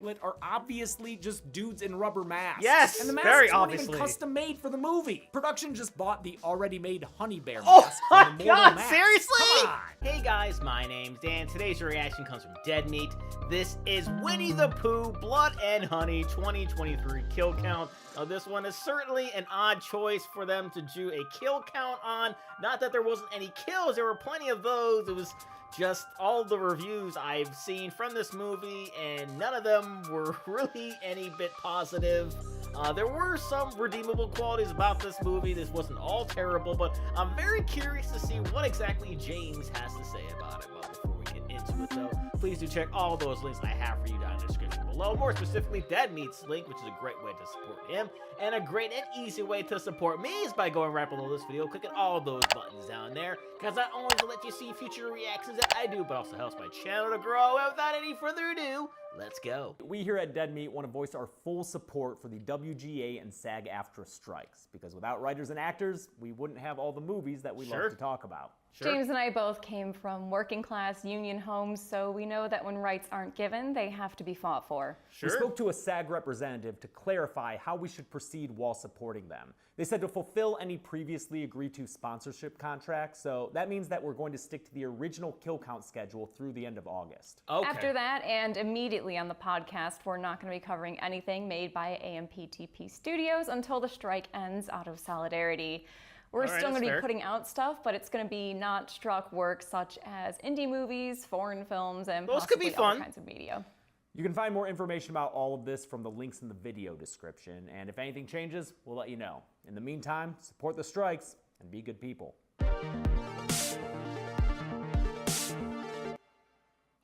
Piglet are obviously just dudes in rubber masks. Yes, and the very masks weren't obviously. even custom made for the movie. Production just bought the already made honey bear Oh mask my from the Mortal god, Mask. seriously? Come on. Hey guys, my name's Dan. Today's reaction comes from Dead Meat. This is Winnie the Pooh Blood and Honey 2023 kill count. Now this one is certainly an odd choice for them to do a kill count on. Not that there wasn't any kills, there were plenty of those. It was just all the reviews I've seen from this movie, and none of them were really any bit positive. There were some redeemable qualities about this movie. This wasn't all terrible, but I'm very curious to see what exactly James has to say about it. Well, before we get into it, though, please do check all those links I have for you down in the description below. More specifically, Dead Meat's link, which is a great way to support him, and a great and easy way to support me is by going right below this video, clicking all those buttons down there, because not only will let you see future reactions that I do, but also helps my channel to grow. And without any further ado, let's go. We here at Dead Meat want to voice our full support for the WGA and SAG-AFTRA strikes, because without writers and actors, we wouldn't have all the movies that we love to talk about. Sure. James and I both came from working class union homes, so we know that when rights aren't given, they have to be fought for. We spoke to a SAG representative to clarify how we should proceed while supporting them. They said to fulfill any previously agreed to sponsorship contracts, so that means that we're going to stick to the original kill count schedule through the end of August. Okay. After that, and immediately on the podcast, we're not going to be covering anything made by AMPTP Studios until the strike ends out of solidarity. We're still going to be putting out stuff, but it's going to be not struck work such as indie movies, foreign films, and possibly other kinds of media. You can find more information about all of this from the links in the video description, and if anything changes, we'll let you know. In the meantime, support the strikes and be good people.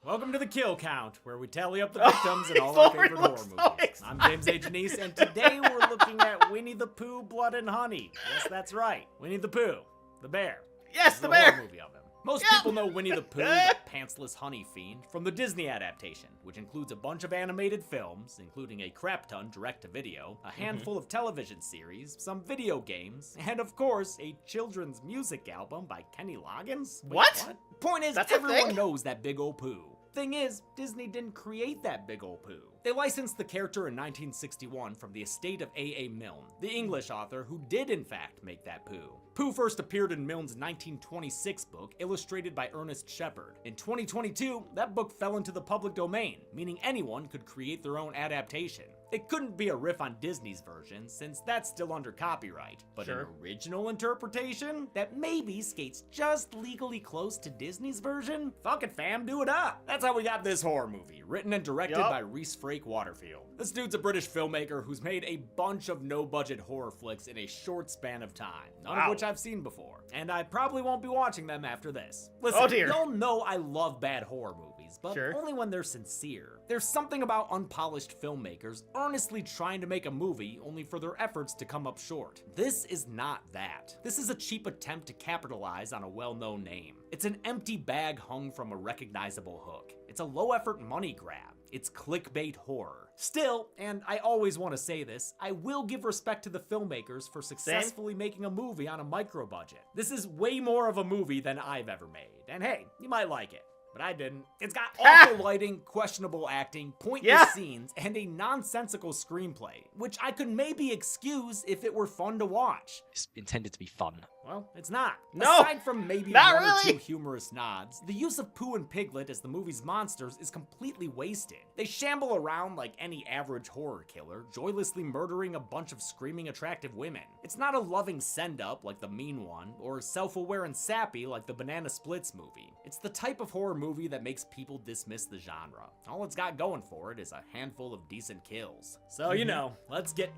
Welcome to the Kill Count, where we tally up the victims in all our favorite horror movies. I'm James A. Janice, and today we're looking at Winnie the Pooh, Blood and Honey. Yes, that's right. Winnie the Pooh, the bear. Yes, the There's a bear. horror movie of him. Most people know Winnie the Pooh, the pantsless honey fiend, from the Disney adaptation, which includes a bunch of animated films, including a crap ton direct-to-video, a handful of television series, some video games, and of course, a children's music album by Kenny Loggins. Wait, What? Point is, That's a everyone thing? knows that big ol' Pooh. Thing is, Disney didn't create that big ol' Pooh. They licensed the character in 1961 from the estate of A.A. Milne, the English author who did in fact make that Pooh. Pooh first appeared in Milne's 1926 book, illustrated by Ernest Shepard. In 2022, that book fell into the public domain, meaning anyone could create their own adaptation. It couldn't be a riff on Disney's version, since that's still under copyright, but an original interpretation that maybe skates just legally close to Disney's version? Fuck it, fam, do it up! That's how we got this horror movie, written and directed by Rhys Frake Waterfield. This dude's a British filmmaker who's made a bunch of no-budget horror flicks in a short span of time, none of which I've seen before, and I probably won't be watching them after this. Listen, y'all know I love bad horror movies, but only when they're sincere. There's something about unpolished filmmakers earnestly trying to make a movie only for their efforts to come up short. This is not that. This is a cheap attempt to capitalize on a well-known name. It's an empty bag hung from a recognizable hook. It's a low-effort money grab. It's clickbait horror. Still, and I always want to say this, I will give respect to the filmmakers for successfully making a movie on a micro-budget. This is way more of a movie than I've ever made. And hey, you might like it. But I didn't. It's got awful lighting, questionable acting, pointless scenes, and a nonsensical screenplay, which I could maybe excuse if it were fun to watch. It's intended to be fun. Well, it's not. No! Aside from maybe Not one or really! two humorous nods, the use of Pooh and Piglet as the movie's monsters is completely wasted. They shamble around like any average horror killer, joylessly murdering a bunch of screaming attractive women. It's not a loving send-up like The Mean One, or self-aware and sappy like the Banana Splits movie. It's the type of horror movie that makes people dismiss the genre. All it's got going for it is a handful of decent kills. So, you know, let's get...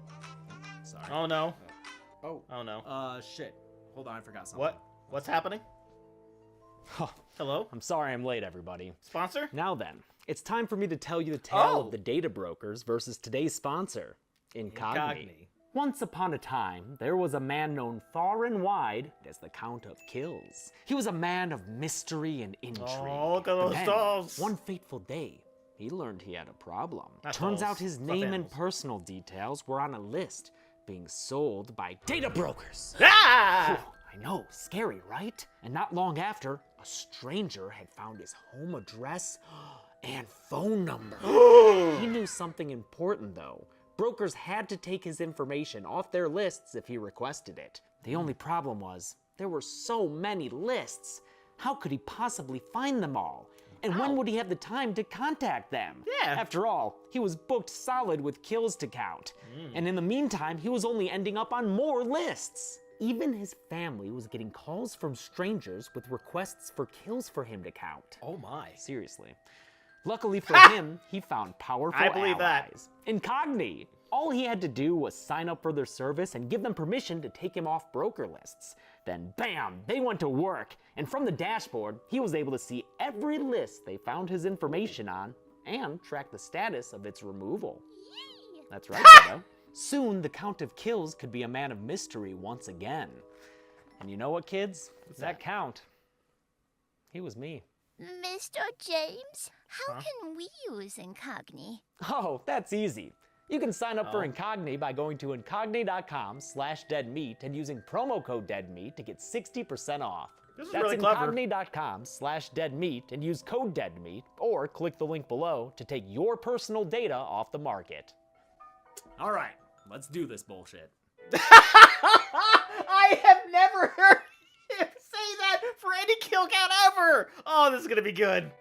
Sorry. Oh no. Oh no. Shit. Hold on, I forgot something. What? What's happening? Hello? I'm sorry I'm late, everybody. Sponsor? Now then, it's time for me to tell you the tale of the data brokers versus today's sponsor, Incogni. Once upon a time, there was a man known far and wide as the Count of Kills. He was a man of mystery and intrigue. Oh, look at those dolls. One fateful day, he learned he had a problem. Not Turns dolls, out his stuffed name and animals. personal details were on a list being sold by data brokers. Ah! I know, scary, right? And not long after, a stranger had found his home address and phone number. He knew something important though. Brokers had to take his information off their lists if he requested it. The only problem was, there were so many lists. How could he possibly find them all? And when would he have the time to contact them? Yeah. After all, he was booked solid with kills to count. And in the meantime, he was only ending up on more lists. Even his family was getting calls from strangers with requests for kills for him to count. Oh my. Seriously. Luckily for him, he found powerful I believe allies. Incogni. All he had to do was sign up for their service and give them permission to take him off broker lists. Then bam, they went to work. And from the dashboard, he was able to see every list they found his information on and track the status of its removal. That's right, kiddo. Soon, the Count of Kills could be a man of mystery once again. And you know what, kids? That Count, he was me. Mr. James, how can we use Incogni? Oh, that's easy. You can sign up for Incogni by going to incogni.com/deadmeat and using promo code deadmeat to get 60% off. This is That's really clever. incogni.com/deadmeat and use code deadmeat, or click the link below to take your personal data off the market. All right, let's do this bullshit. I have never heard him say that for any kill count ever. Oh, this is gonna be good.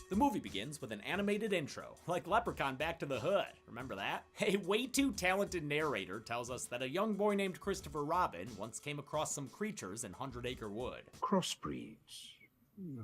The movie begins with an animated intro, like Leprechaun Back to the Hood. Remember that? A way too talented narrator tells us that a young boy named Christopher Robin once came across some creatures in 100 Acre Wood. Crossbreeds,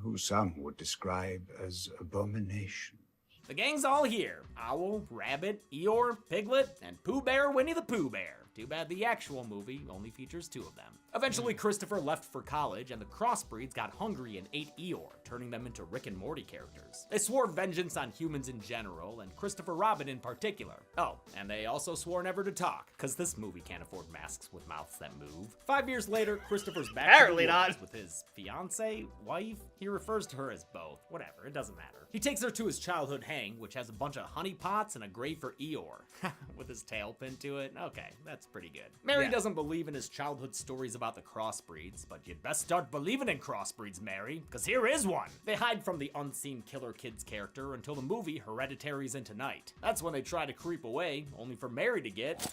who some would describe as abominations. The gang's all here. Owl, Rabbit, Eeyore, Piglet, and Pooh Bear Winnie the Pooh Bear. Too bad the actual movie only features 2 of them. Eventually, Christopher left for college, and the Crossbreeds got hungry and ate Eeyore, turning them into Rick and Morty characters. They swore vengeance on humans in general, and Christopher Robin in particular. Oh, and they also swore never to talk, because this movie can't afford masks with mouths that move. 5 years later, Christopher's back Apparently to the woods not. with his fiancée, wife. He refers to her as both. Whatever, it doesn't matter. He takes her to his childhood hang, which has a bunch of honey pots and a grave for Eeyore. With his tail pinned to it. Okay, that's pretty good. Mary doesn't believe in his childhood stories about the crossbreeds, but you'd best start believing in crossbreeds, Mary, because here is one. They hide from the unseen Killer Kid's character until the movie Hereditary's into night. That's when they try to creep away, only for Mary to get...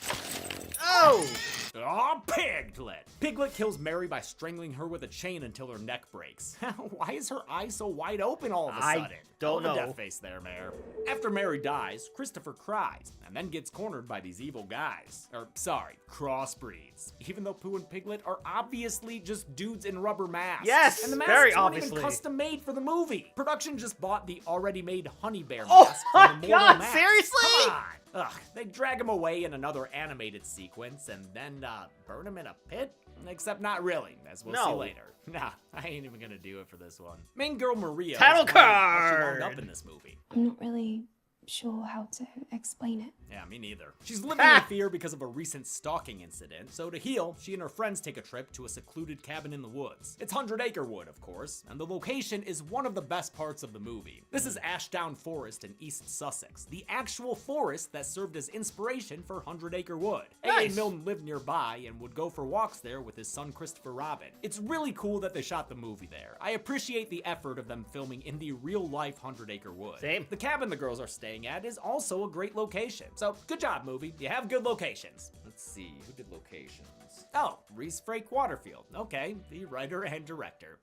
Oh! Oh, Piglet! Piglet kills Mary by strangling her with a chain until her neck breaks. Why is her eye so wide open all of a sudden? don't Hold the know. death face there, Mayor. After Mary dies, Christopher cries, and then gets cornered by these evil guys. Sorry, crossbreeds. Even though Pooh and Piglet are obviously just dudes in rubber masks. Yes, and the masks very weren't obviously. even custom made for the movie. Production just bought the already made honey bear Oh mask my from the Mortal God, Mask. seriously? Come on. Ugh, they drag him away in another animated sequence and then burn him in a pit? Except not really, as we'll see No. later. Nah, I ain't even gonna do it for this one. Main girl Maria Title is wondering how she wound card. up in this movie. I'm not really sure how to explain it. Yeah, me neither. She's living in fear because of a recent stalking incident, so to heal, she and her friends take a trip to a secluded cabin in the woods. It's 100 Acre Wood, of course, and the location is one of the best parts of the movie. This is Ashdown Forest in East Sussex, the actual forest that served as inspiration for 100 Acre Wood. Nice. A.A. Milne lived nearby and would go for walks there with his son Christopher Robin. It's really cool that they shot the movie there. I appreciate the effort of them filming in the real-life 100 Acre Wood. Same. The cabin the girls are staying at is also a great location. So, good job, movie. You have good locations. Let's see, who did locations? Oh, Reese Frake Waterfield. Okay, the writer and director.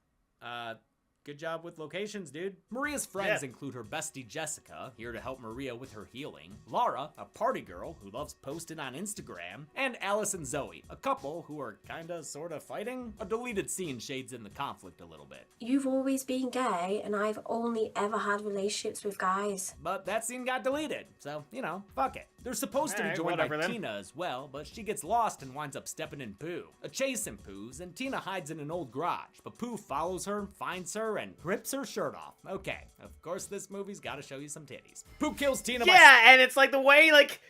Good job with locations, dude. Maria's friends include her bestie Jessica, here to help Maria with her healing, Laura, a party girl who loves posting on Instagram, and Alice and Zoe, a couple who are kinda sorta fighting. A deleted scene shades in the conflict a little bit. You've always been gay, and I've only ever had relationships with guys. But that scene got deleted, so, you know, fuck it. They're supposed to be Alright, joined whatever by then. Tina as well, but she gets lost and winds up stepping in Pooh. A chase ensues, and Tina hides in an old garage, but Pooh follows her, finds her, and rips her shirt off. Okay, of course this movie's gotta show you some titties. Pooh kills Tina by... Yeah, and it's like the way, like,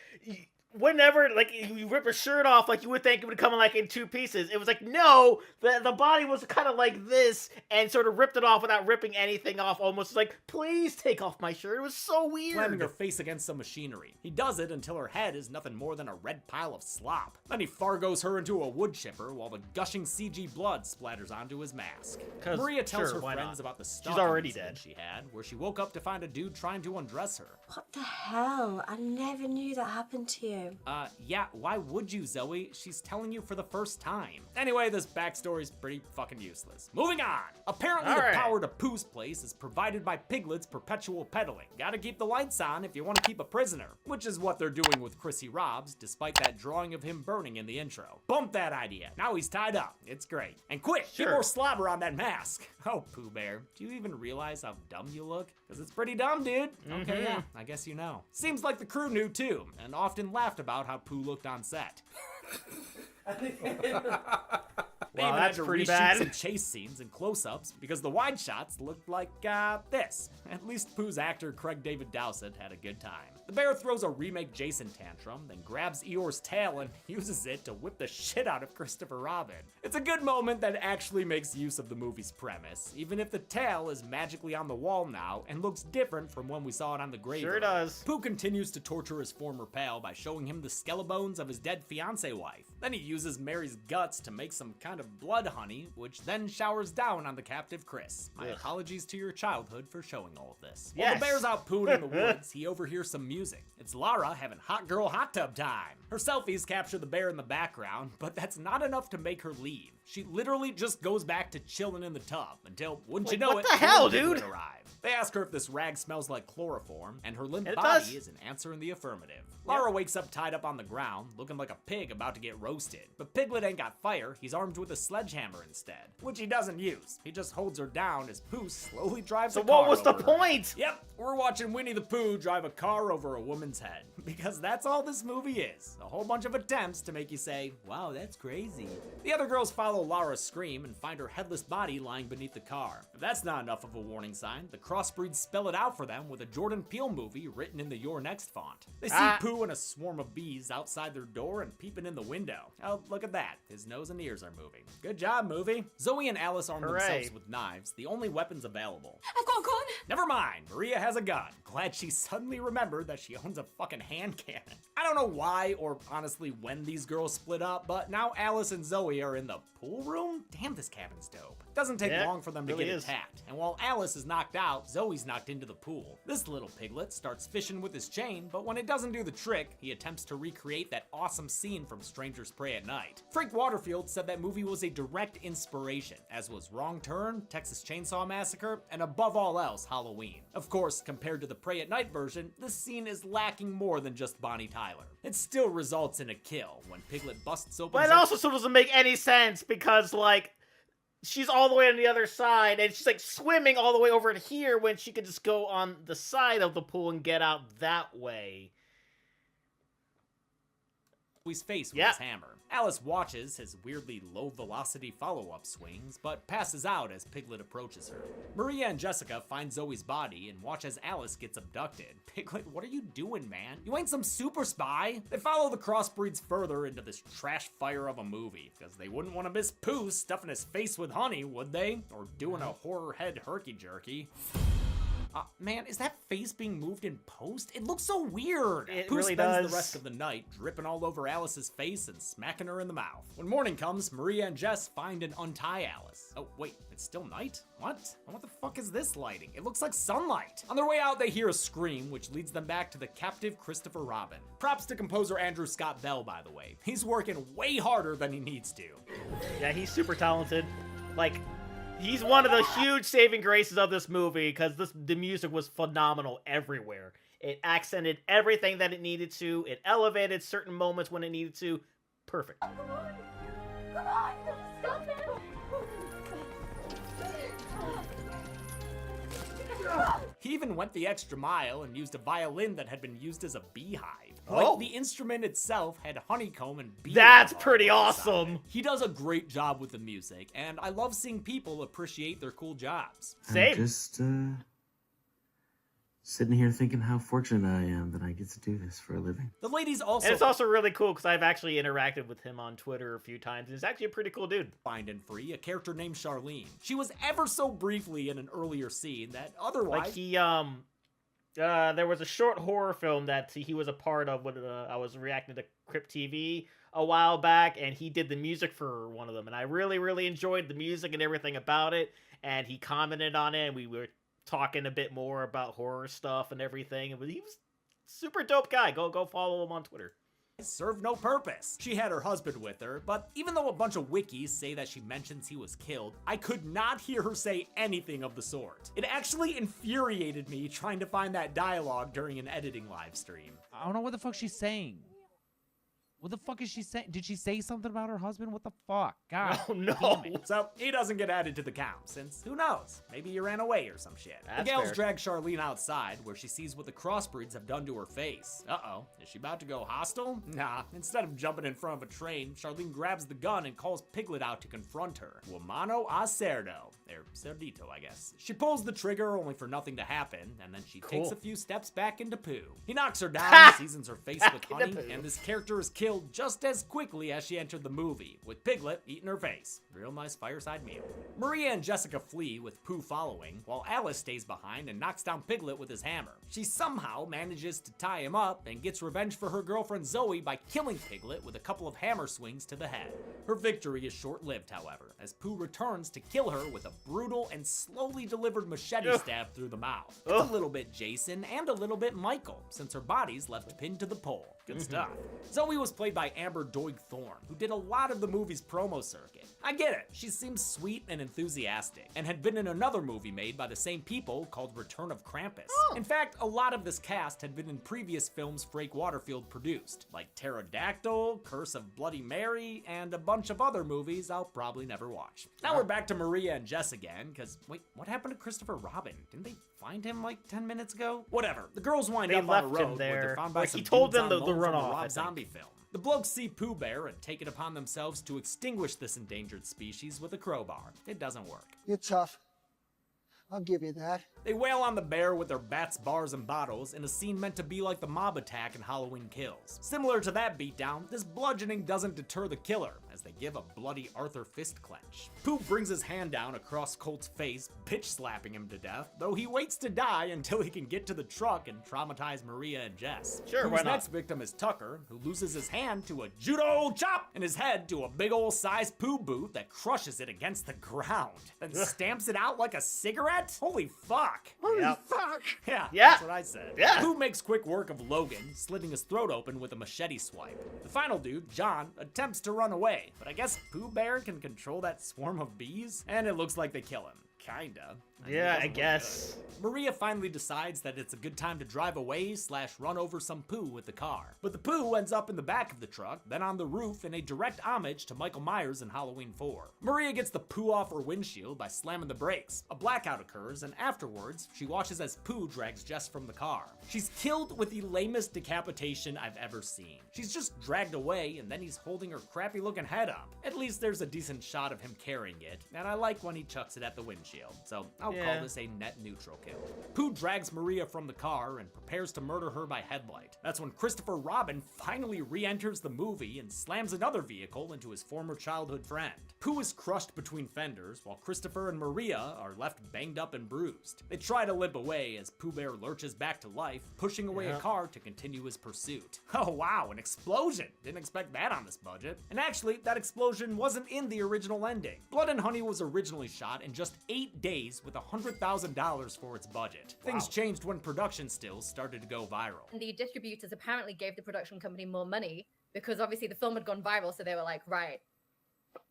whenever, like, you rip her shirt off, like, you would think it would come in, like, in two pieces. It was like, no, the body was kind of like this, and sort of ripped it off without ripping anything off, almost like, please take off my shirt. It was so weird. Slamming her face against some machinery. He does it until her head is nothing more than a red pile of slop. Then he fargos her into a wood chipper while the gushing CG blood splatters onto his mask. Maria tells her friends about the stalking already dead. she had, where she woke up to find a dude trying to undress her. What the hell? I never knew that happened to you. Yeah, why would you, Zoe? She's telling you for the first time. Anyway, this backstory's pretty fucking useless. Moving on! Apparently the power to Pooh's place is provided by Piglet's perpetual pedaling. Gotta keep the lights on if you want to keep a prisoner. Which is what they're doing with Chrissy Robs, despite that drawing of him burning in the intro. Bump that idea. Now he's tied up. It's great. And quick, get more slobber on that mask. Oh, Pooh Bear, do you even realize how dumb you look? Because it's pretty dumb, dude. Okay, yeah, I guess you know. Seems like the crew knew too, and often laughed about how Pooh looked on set. Wow, that's pretty bad. Some chase scenes and close-ups because the wide shots looked like this. At least Pooh's actor Craig David Dowsett had a good time. The bear throws a remake Jason tantrum, then grabs Eeyore's tail and uses it to whip the shit out of Christopher Robin. It's a good moment that actually makes use of the movie's premise, even if the tail is magically on the wall now and looks different from when we saw it on the grave. Sure does. Pooh continues to torture his former pal by showing him the skeleton of his dead fiancé wife. Then he uses Mary's guts to make some kind of blood honey, which then showers down on the captive Chris. My apologies to your childhood for showing all of this. While the bear's out pooing in the woods, he overhears some music. It's Lara having hot girl hot tub time. Her selfies capture the bear in the background, but that's not enough to make her leave. She literally just goes back to chilling in the tub until, wouldn't you know what the hell, dude? Arrive. They ask her if this rag smells like chloroform, and her limp body is an answer in the affirmative. Lara wakes up tied up on the ground, looking like a pig about to get roasted. But Piglet ain't got fire, he's armed with a sledgehammer instead, which he doesn't use. He just holds her down as Pooh slowly drives a car. So what was the point? Yep, we're watching Winnie the Pooh drive a car over a woman's head. Because that's all this movie is. A whole bunch of attempts to make you say, wow, that's crazy. The other girls follow Lara's scream and find her headless body lying beneath the car. If that's not enough of a warning sign, the crossbreeds spell it out for them with a Jordan Peele movie written in the Your Next font. They see Pooh and a swarm of bees outside their door and peeping in the window. Oh, look at that. His nose and ears are moving. Good job, movie. Zoe and Alice arm themselves with knives, the only weapons available. I've got a gun! Never mind, Maria has a gun. Glad she suddenly remembered that she owns a fucking hand cannon. I don't know why or honestly when these girls split up, but now Alice and Zoe are in the pool room? Damn, this cabin's dope. Doesn't take long for them to get attacked. And while Alice is knocked out, Zoe's knocked into the pool. This little piglet starts fishing with his chain, but when it doesn't do the trick, he attempts to recreate that awesome scene from Strangers Prey at Night. Frank Waterfield said that movie was a direct inspiration, as was Wrong Turn, Texas Chainsaw Massacre, and above all else, Halloween. Of course, compared to the Prey at Night version, this scene is lacking more than just Bonnie Tyler. It still results in a kill when Piglet busts open. But it also still doesn't make any sense because, like, she's all the way on the other side and she's like swimming all the way over to here when she could just go on the side of the pool and get out that way. His face with his hammer. Alice watches his weirdly low-velocity follow-up swings, but passes out as Piglet approaches her. Maria and Jessica find Zoe's body and watch as Alice gets abducted. Piglet, what are you doing, man? You ain't some super spy? They follow the crossbreeds further into this trash fire of a movie, because they wouldn't want to miss Pooh stuffing his face with honey, would they? Or doing a horror head herky-jerky. Man, is that face being moved in post? It looks so weird. It Pooh really spends does. the rest of the night dripping all over Alice's face and smacking her in the mouth. When morning comes, Maria and Jess find and untie Alice. Oh, wait, it's still night? What? What the fuck is this lighting? It looks like sunlight. On their way out, they hear a scream, which leads them back to the captive Christopher Robin. Props to composer Andrew Scott Bell, by the way. He's working way harder than he needs to. Yeah, he's super talented. Like, he's one of the huge saving graces of this movie because the music was phenomenal everywhere. It accented everything that it needed to. It elevated certain moments when it needed to. Perfect. Come on, stop it! He even went the extra mile and used a violin that had been used as a beehive. Like, the instrument itself had honeycomb and bees. That's pretty awesome. He does a great job with the music, and I love seeing people appreciate their cool jobs. Same. I'm just Sitting here thinking how fortunate I am that I get to do this for a living. The ladies also... And it's also really cool because I've actually interacted with him on Twitter a few times. And he's actually a pretty cool dude. Find and free a character named Charlene. She was ever so briefly in an earlier scene that otherwise... Like he, there was a short horror film that he was a part of when I was reacting to Crypt TV a while back, and he did the music for one of them. And I really, really enjoyed the music and everything about it. And he commented on it, and we were talking a bit more about horror stuff and everything. He was a super dope guy. Go follow him on Twitter. Served no purpose. She had her husband with her, but even though a bunch of wikis say that she mentions he was killed, I could not hear her say anything of the sort. It actually infuriated me trying to find that dialogue during an editing live stream. I don't know what the fuck she's saying. What the fuck is she saying? Did she say something about her husband? What the fuck? God. Oh, no. So he doesn't get added to the count, since who knows? Maybe he ran away or some shit. The gals drag Charlene outside, where she sees what the crossbreeds have done to her face. Uh-oh. Is she about to go hostile? Nah. Instead of jumping in front of a train, Charlene grabs the gun and calls Piglet out to confront her. Woomano a cerdo. Or cerdito, I guess. She pulls the trigger only for nothing to happen, and then she takes a few steps back into Pooh. He knocks her down, seasons her face with honey, and this character is killed just as quickly as she entered the movie, with Piglet eating her face. Real nice fireside meal. Maria and Jessica flee, with Pooh following, while Alice stays behind and knocks down Piglet with his hammer. She somehow manages to tie him up and gets revenge for her girlfriend Zoe by killing Piglet with a couple of hammer swings to the head. Her victory is short-lived, however, as Pooh returns to kill her with a brutal and slowly delivered machete stab through the mouth. It's a little bit Jason and a little bit Michael, since her body's left pinned to the pole. Good stuff. Zoe was played by Amber Doig-Thorne, who did a lot of the movie's promo circuit. I get it, she seems sweet and enthusiastic, and had been in another movie made by the same people called Return of Krampus. In fact, a lot of this cast had been in previous films Frank Waterfield produced, like Pterodactyl, Curse of Bloody Mary, and a bunch of other movies I'll probably never watch. Now we're back to Maria and Jess again, because wait, what happened to Christopher Robin? Didn't they find him like 10 minutes ago? Whatever, the girls wind up on a road where they're found by some dudes on loan from a Rob Zombie film. The blokes see Pooh Bear and take it upon themselves to extinguish this endangered species with a crowbar. It doesn't work. You're tough. I'll give you that. They wail on the bear with their bats, bars, and bottles in a scene meant to be like the mob attack in Halloween Kills. Similar to that beatdown, this bludgeoning doesn't deter the killer, as they give a bloody Arthur fist clench. Pooh brings his hand down across Colt's face, bitch slapping him to death, though he waits to die until he can get to the truck and traumatize Maria and Jess. Sure, why not? Whose next victim is Tucker, who loses his hand to a judo chop and his head to a big ol' size Pooh boot that crushes it against the ground, then stamps it out like a cigarette? Holy fuck. Holy fuck. Yeah, that's what I said. Yeah. Pooh makes quick work of Logan, slitting his throat open with a machete swipe. The final dude, John, attempts to run away, but I guess Pooh Bear can control that swarm of bees? And it looks like they kill him. Kinda. Yeah, I guess. Maria finally decides that it's a good time to drive away / run over some Pooh with the car. But the Pooh ends up in the back of the truck, then on the roof in a direct homage to Michael Myers in Halloween 4. Maria gets the Pooh off her windshield by slamming the brakes. A blackout occurs, and afterwards, she watches as Pooh drags Jess from the car. She's killed with the lamest decapitation I've ever seen. She's just dragged away, and then he's holding her crappy looking head up. At least there's a decent shot of him carrying it, and I like when he chucks it at the windshield, so I'll call this a net neutral kill. Pooh drags Maria from the car and prepares to murder her by headlight. That's when Christopher Robin finally re-enters the movie and slams another vehicle into his former childhood friend. Pooh is crushed between fenders, while Christopher and Maria are left banged up and bruised. They try to limp away as Pooh Bear lurches back to life, pushing away a car to continue his pursuit. Oh wow, an explosion! Didn't expect that on this budget. And actually, that explosion wasn't in the original ending. Blood and Honey was originally shot in just 8 days with $100,000 for its budget. Things changed when production stills started to go viral. The distributors apparently gave the production company more money because obviously the film had gone viral, so they were like, right,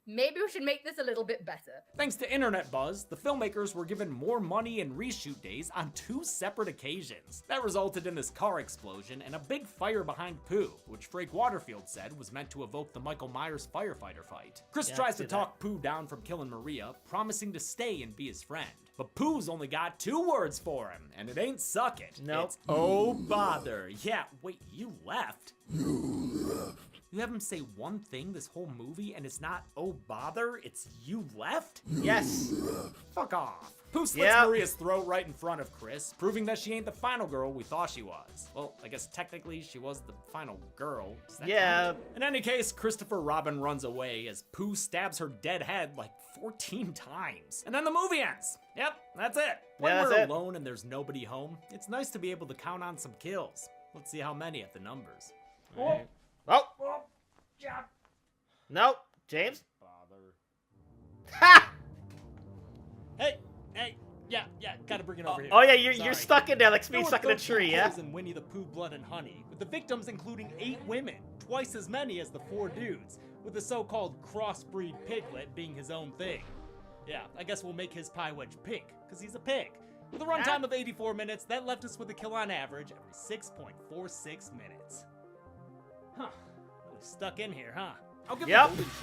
maybe we should make this a little bit better. Thanks to internet buzz, the filmmakers were given more money and reshoot days on 2 separate occasions. That resulted in this car explosion and a big fire behind Pooh, which Frank Waterfield said was meant to evoke the Michael Myers firefighter fight. Chris tries to talk Pooh down from killing Maria, promising to stay and be his friend. But Pooh's only got 2 words for him, and it ain't suck it. Nope. It's oh bother. Yeah, wait, you left? You left. You have him say one thing this whole movie and it's not, oh bother, it's you left? Yes. Fuck off. Pooh slits Maria's throat right in front of Chris, proving that she ain't the final girl we thought she was. Well, I guess technically she was the final girl. Yeah. In any case, Christopher Robin runs away as Pooh stabs her dead head like 14 times. And then the movie ends. Yep, that's it. When we're alone and there's nobody home, it's nice to be able to count on some kills. Let's see how many at the numbers. Oh. Oh. Nope. James? Ha! Hey, yeah, gotta bring it over here. Oh yeah, you're stuck in there like me stuck in a tree, yeah? In Winnie the Pooh, Blood and Honey, with the victims including 8 women, twice as many as the 4 dudes, with the so-called crossbreed piglet being his own thing. Yeah, I guess we'll make his pie wedge pink, because he's a pig. With a runtime of 84 minutes, that left us with a kill on average every 6.46 minutes. Huh, really stuck in here, huh? I'll give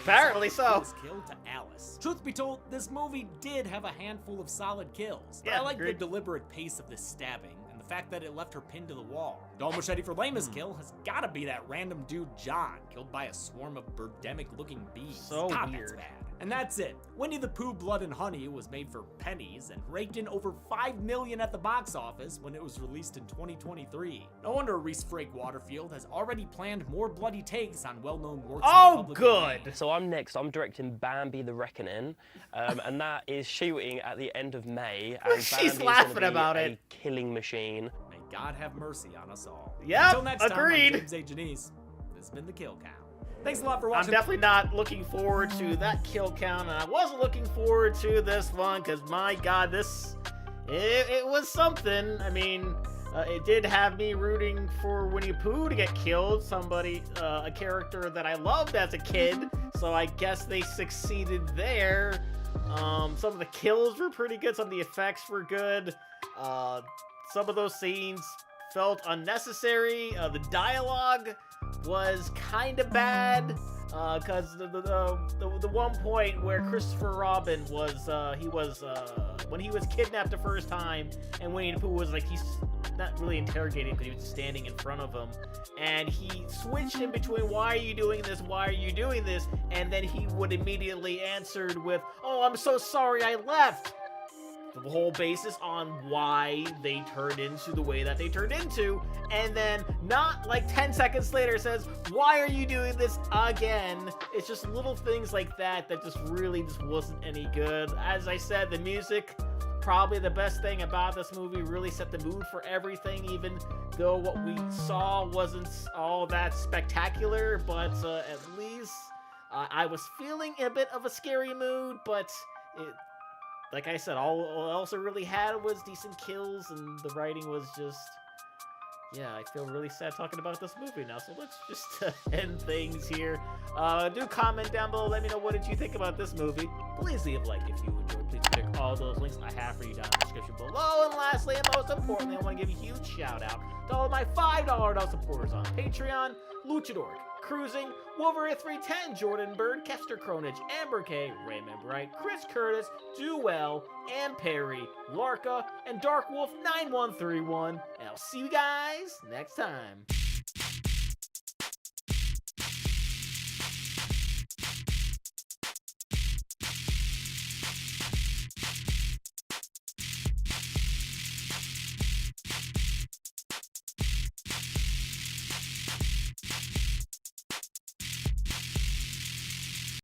apparently so. This kill to Alice. Truth be told, this movie did have a handful of solid kills. But I like the deliberate pace of this stabbing and the fact that it left her pinned to the wall. Dom Machete for Lama's kill has gotta be that random dude John, killed by a swarm of birdemic-looking bees. So God, weird. that's bad. And that's it. Winnie the Pooh, Blood and Honey was made for pennies and raked in over $5 million at the box office when it was released in 2023. No wonder Reese Frake Waterfield has already planned more bloody takes on well-known works. Oh, good. So I'm next. I'm directing Bambi the Reckoning, and that is shooting at the end of May. And She's Bambi laughing is gonna be about a it. killing machine. May God have mercy on us all. Yep, Until next agreed. time, I'm James A. Janice. This has been The Kill Count. Thanks a lot for watching. I'm definitely not looking forward to that kill count, and I wasn't looking forward to this one, because my god, it was something. I mean, it did have me rooting for Winnie the Pooh to get killed, a character that I loved as a kid, so I guess they succeeded there. Some of the kills were pretty good, some of the effects were good, some of those scenes felt unnecessary, the dialogue was kind of bad, because the one point where Christopher Robin was, when he was kidnapped the first time, and Winnie the Pooh was like, he's not really interrogating because he was standing in front of him, and he switched in between, why are you doing this, and then he would immediately answered with, oh, I'm so sorry I left. The whole basis on why they turned into the way that they turned into, and then not like 10 seconds later says, why are you doing this again? It's just little things like that just really wasn't any good. As I said, the music, probably the best thing about this movie, really set the mood for everything, even though what we saw wasn't all that spectacular, but at least I was feeling a bit of a scary mood, but like I said, all else it really had was decent kills, and the writing was just, yeah, I feel really sad talking about this movie now, so let's just end things here. Do comment down below, let me know what did you think about this movie. Please leave a like if you enjoyed. Please check all those links I have for you down in the description below. And lastly, and most importantly, I want to give a huge shout out to all of my $5 supporters on Patreon: Luchador, Cruising, Wolverine 310, Jordan Bird, Kester Cronage, Amber K, Raymond Bright, Chris Curtis, Duell, Ann Perry, Larka, and Dark Wolf 9131. And I'll see you guys next time.